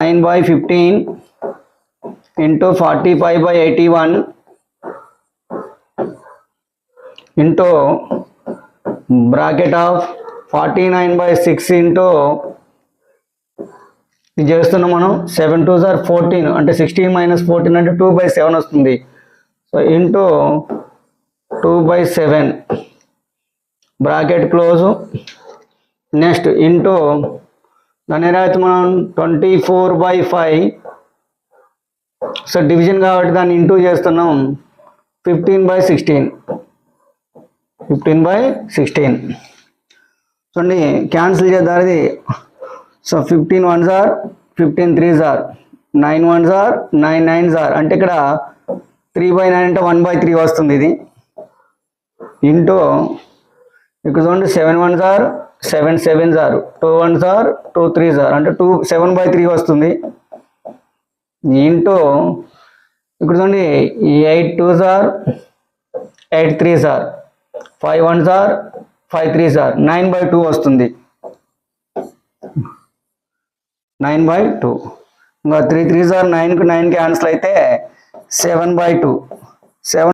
9/15 into 45/81 into bracket of 49/6 into ఇది చేస్తున్నాం మనం 7 2s are 14 అంటే 16 minus 14 అంటే 2/7 వస్తుంది. So into 2/7 bracket close. Next into దాని ఏదైతే మనం 24/5. సో డివిజన్ కాబట్టి దాన్ని ఇంటూ చేస్తున్నాం 15/16. 15/16 చూడండి క్యాన్సిల్ చేద్దాం ఇది. So 15 1s are 15 3s are 9 1s are 9 9s are అంటే ఇక్కడ 3/9 అంటే 1/3 వస్తుంది ఇది. ఇంటూ ఇక్కడ చూడండి 7 1s are 7 7s are 2 1s are 2 3s are అంటే 7/3 వస్తుంది. ఇంటూ ఇక్కడ చూడండి 8 2s are 8 3s are 5 1s are 5 3s are 9/2 వస్తుంది. 9/2 ఇంకా 3 3s are 9కు 9 క్యాన్సిల్ అయితే 7/2. 7